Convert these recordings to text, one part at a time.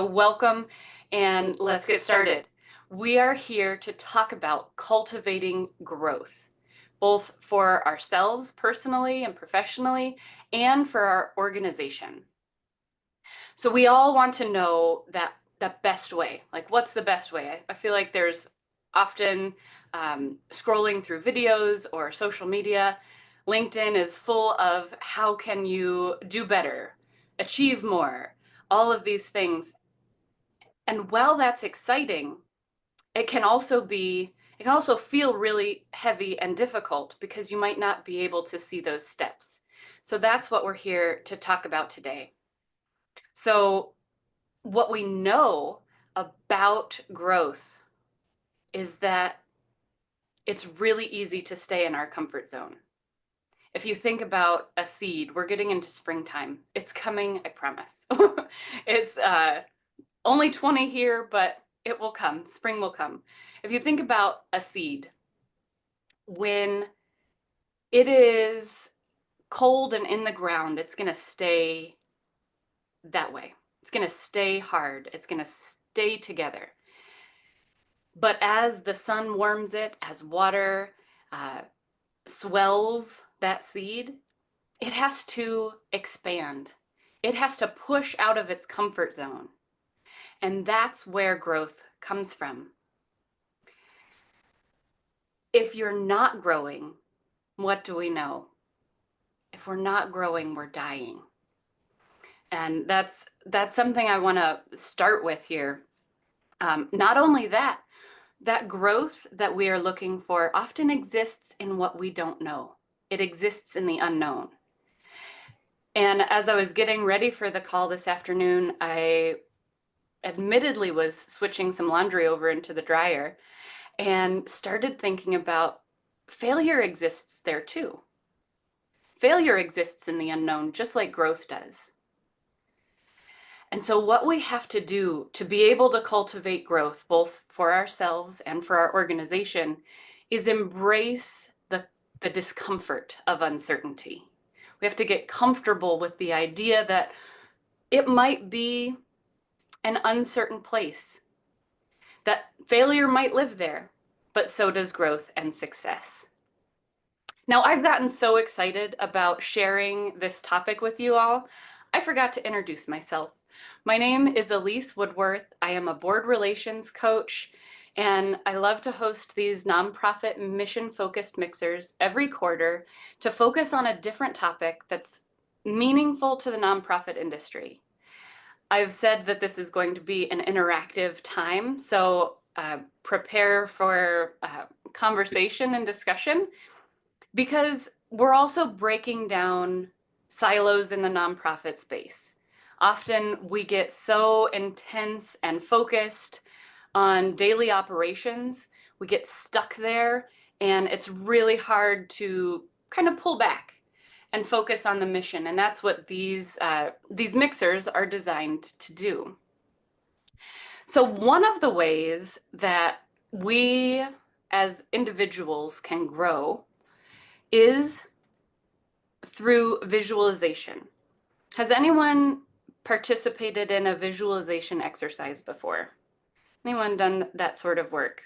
Welcome, and let's get started. We are here to talk about cultivating growth, both for ourselves personally and professionally, and for our organization. So we all want to know that the best way, like what's the best way? I feel like there's often scrolling through videos or social media. LinkedIn is full of how can you do better, achieve more, all of these things. And while that's exciting, it can also feel really heavy and difficult because you might not be able to see those steps. So that's what we're here to talk about today. So what we know about growth is that it's really easy to stay in our comfort zone. If you think about a seed, we're getting into springtime. It's coming, I promise. It's only 20 here, but it will come. Spring will come. If you think about a seed, when it is cold and in the ground, it's going to stay that way. It's going to stay hard. It's going to stay together. But as the sun warms it, as water swells that seed, it has to expand. It has to push out of its comfort zone. And that's where growth comes from. If you're not growing, what do we know? If we're not growing, we're dying. And that's something I want to start with here. Not only that, that growth that we are looking for often exists in what we don't know. It exists in the unknown. And as I was getting ready for the call this afternoon, I admittedly was switching some laundry over into the dryer and started thinking about failure exists there too. Failure exists in the unknown, just like growth does. And so what we have to do to be able to cultivate growth, both for ourselves and for our organization, is embrace the discomfort of uncertainty. We have to get comfortable with the idea that it might be an uncertain place, that failure might live there, but so does growth and success. Now, I've gotten so excited about sharing this topic with you all, I forgot to introduce myself. My name is Elise Woodworth. I am a board relations coach, and I love to host these nonprofit mission-focused mixers every quarter to focus on a different topic that's meaningful to the nonprofit industry. I've said that this is going to be an interactive time, so prepare for conversation and discussion, because we're also breaking down silos in the nonprofit space. Often we get so intense and focused on daily operations, we get stuck there, and it's really hard to kind of pull back and focus on the mission. And that's what these mixers are designed to do. So one of the ways that we as individuals can grow is through visualization. Has anyone participated in a visualization exercise before? Anyone done that sort of work?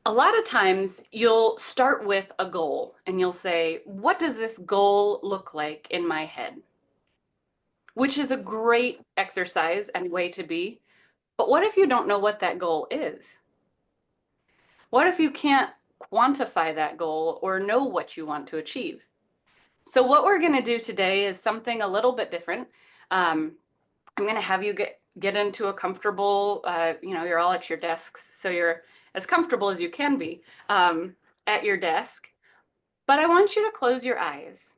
A lot of times you'll start with a goal and you'll say, what does this goal look like in my head? Which is a great exercise and way to be. But what if you don't know what that goal is? What if you can't quantify that goal or know what you want to achieve? So what we're going to do today is something a little bit different. I'm going to have you get into a comfortable, you're all at your desks, so you're as comfortable as you can be at your desk. But I want you to close your eyes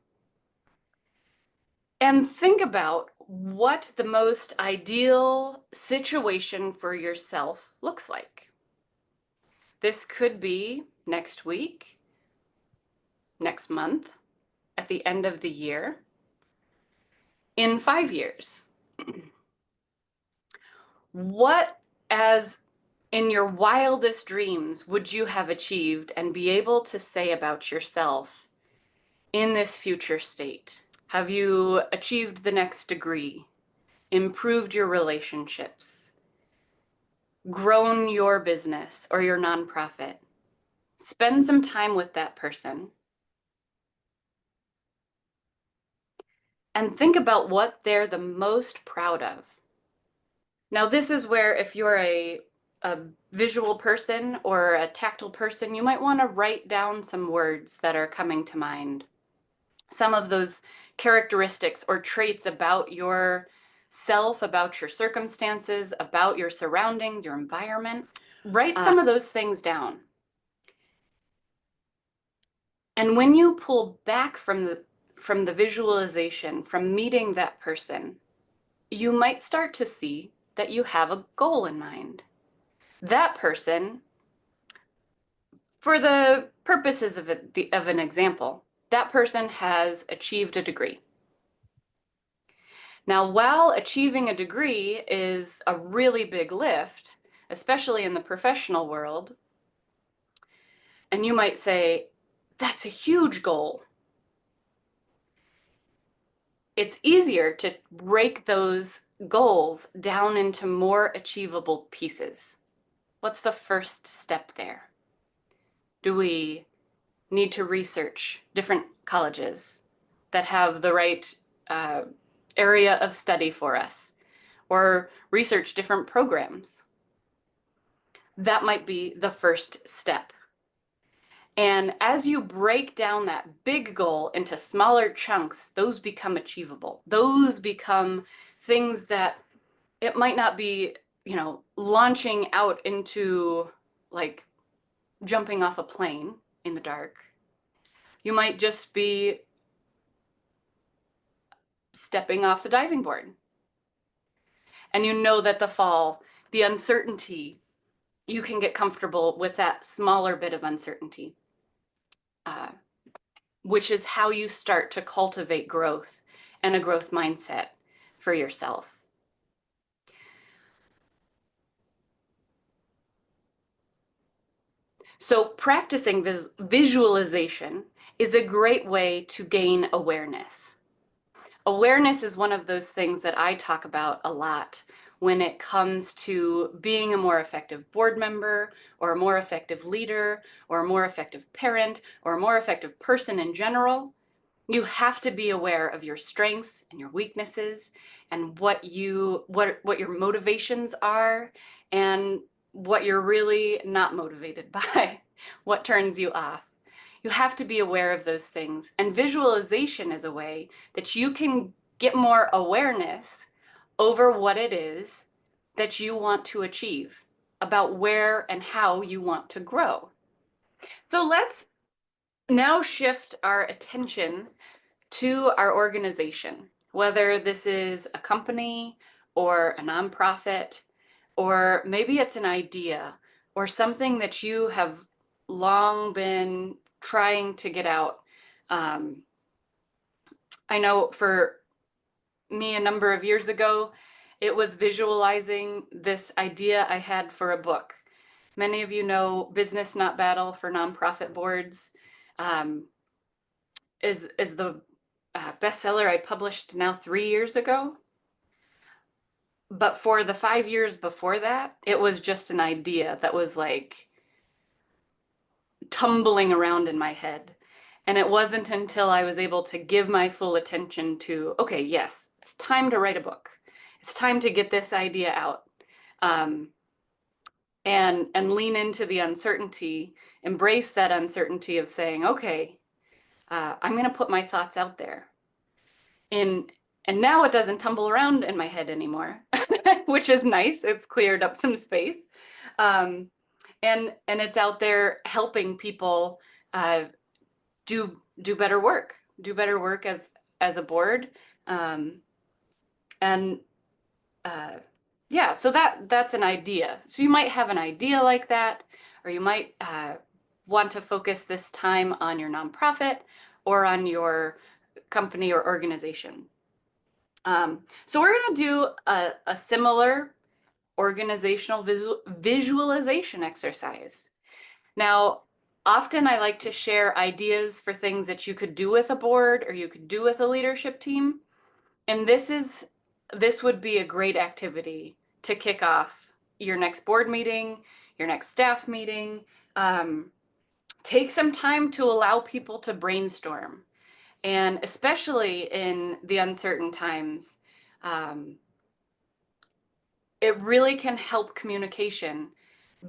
and think about what the most ideal situation for yourself looks like. This could be next week, next month, at the end of the year, in 5 years. What, as in your wildest dreams, would you have achieved and be able to say about yourself in this future state? Have you achieved the next degree improved your relationships, grown your business or your nonprofit, spend some time with that person and think about what they're the most proud of. Now, this is where if you're a visual person or a tactile person, you might want to write down some words that are coming to mind. Some of those characteristics or traits about yourself, about your circumstances, about your surroundings, your environment. Write some of those things down. And when you pull back from the visualization, from meeting that person, you might start to see that you have a goal in mind. That person, for the purposes of an example, that person has achieved a degree. Now, while achieving a degree is a really big lift, especially in the professional world, and you might say, that's a huge goal. It's easier to break those goals down into more achievable pieces. What's the first step there? Do we need to research different colleges that have the right area of study for us, or research different programs? That might be the first step. And as you break down that big goal into smaller chunks, those become achievable. Those become things that it might not be, launching out into like jumping off a plane in the dark. You might just be stepping off the diving board. And you know that the fall, the uncertainty, you can get comfortable with that smaller bit of uncertainty, which is how you start to cultivate growth and a growth mindset for yourself. So practicing visualization is a great way to gain awareness. Awareness is one of those things that I talk about a lot when it comes to being a more effective board member or a more effective leader or a more effective parent or a more effective person in general. You have to be aware of your strengths and your weaknesses and what your motivations are and what you're really not motivated by, what turns you off. You have to be aware of those things. And visualization is a way that you can get more awareness over what it is that you want to achieve, about where and how you want to grow. So let's now shift our attention to our organization, whether this is a company or a nonprofit, or maybe it's an idea or something that you have long been trying to get out. I know for me, a number of years ago, it was visualizing this idea I had for a book. Many of you know Business Not Battle for Nonprofit Boards is the bestseller I published now 3 years ago. But for the 5 years before that, it was just an idea that was like tumbling around in my head. And it wasn't until I was able to give my full attention to, okay, yes, it's time to write a book. It's time to get this idea out. And lean into the uncertainty, embrace that uncertainty of saying, okay, I'm going to put my thoughts out there. And now it doesn't tumble around in my head anymore, which is nice. It's cleared up some space. And it's out there helping people do better work as a board. And yeah, so that's an idea. So you might have an idea like that, or you might want to focus this time on your nonprofit or on your company or organization. So we're going to do a similar organizational visualization exercise. Now, often I like to share ideas for things that you could do with a board or you could do with a leadership team. And this is this would be a great activity to kick off your next board meeting, your next staff meeting. Take some time to allow people to brainstorm. And especially in the uncertain times, um, it really can help communication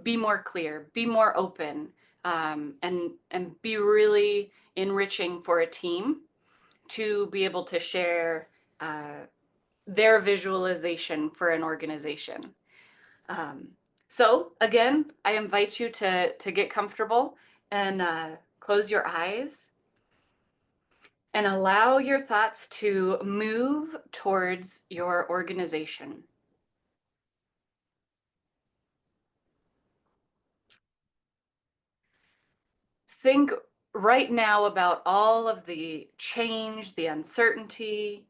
be more clear, be more open, and be really enriching for a team to be able to share their visualization for an organization. Um, so again, I invite you to get comfortable and close your eyes and allow your thoughts to move towards your organization. Think right now about all of the change, the uncertainty,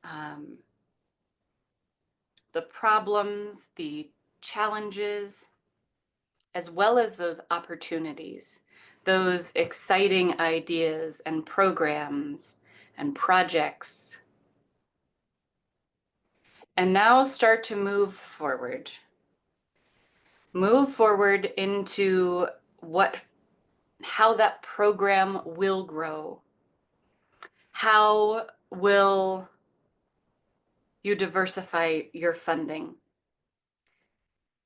um, the problems, the challenges, as well as those opportunities, those exciting ideas and programs and projects. And now start to move forward. Move forward into how that program will grow. How will you diversify your funding?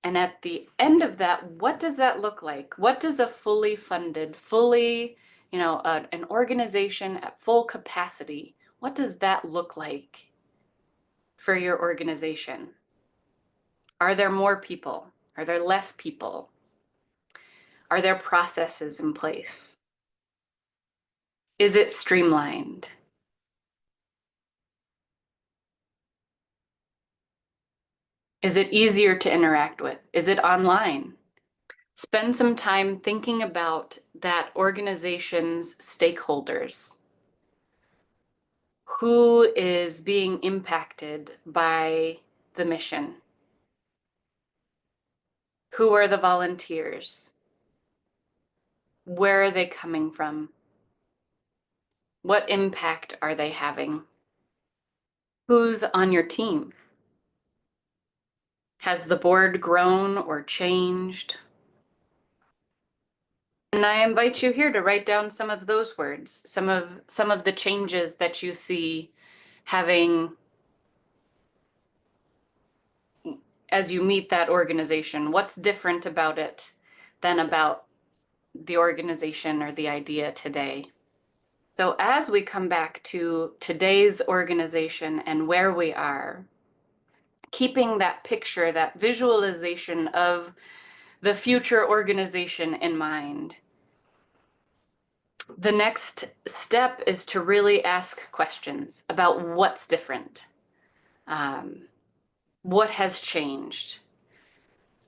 And at the end of that, what does that look like? What does a fully funded, an organization at full capacity, what does that look like for your organization? Are there more people? Are there less people? Are there processes in place? Is it streamlined? Is it easier to interact with? Is it online? Spend some time thinking about that organization's stakeholders. Who is being impacted by the mission? Who are the volunteers? Where are they coming from? What impact are they having? Who's on your team? Has the board grown or changed? And I invite you here to write down some of those words, some of the changes that you see having as you meet that organization. What's different about it than about the organization or the idea today? So as we come back to today's organization and where we are, keeping that picture, that visualization of the future organization in mind, the next step is to really ask questions about what's different, what has changed.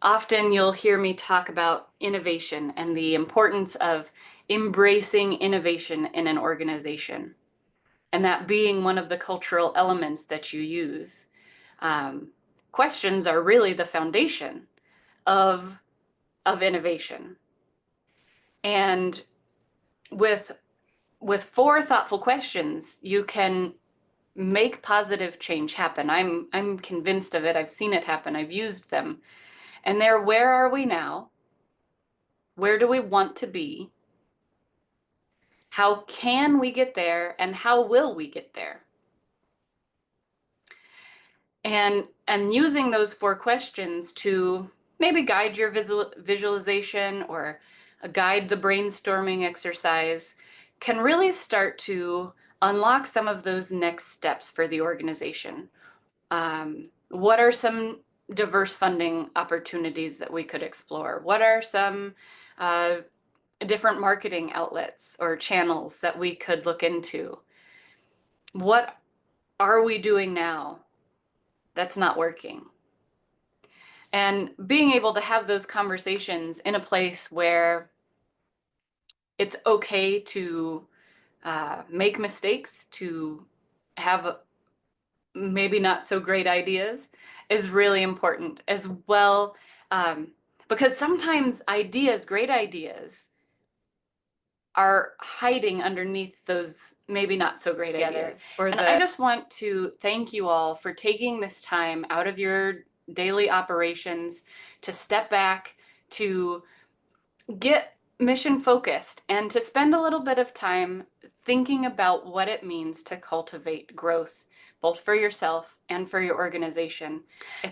Often you'll hear me talk about innovation and the importance of embracing innovation in an organization, and that being one of the cultural elements that you use. Questions are really the foundation of innovation. And with four thoughtful questions, you can make positive change happen. I'm convinced of it. I've seen it happen. I've used them. And they're, where are we now? Where do we want to be? How can we get there? And how will we get there? And using those four questions to maybe guide your visualization or guide the brainstorming exercise can really start to unlock some of those next steps for the organization. What are some diverse funding opportunities that we could explore? What are some different marketing outlets or channels that we could look into? What are we doing now that's not working? And being able to have those conversations in a place where it's okay to make mistakes, to have maybe not so great ideas, is really important as well. Because sometimes ideas, great ideas, are hiding underneath those maybe not so great ideas. And I just want to thank you all for taking this time out of your daily operations to step back, to get mission focused, and to spend a little bit of time thinking about what it means to cultivate growth, both for yourself and for your organization.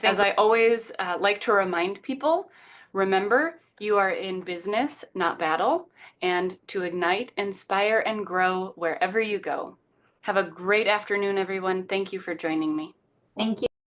As I always like to remind people, remember, you are in business, not battle, and to ignite, inspire, and grow wherever you go. Have a great afternoon, everyone. Thank you for joining me. Thank you.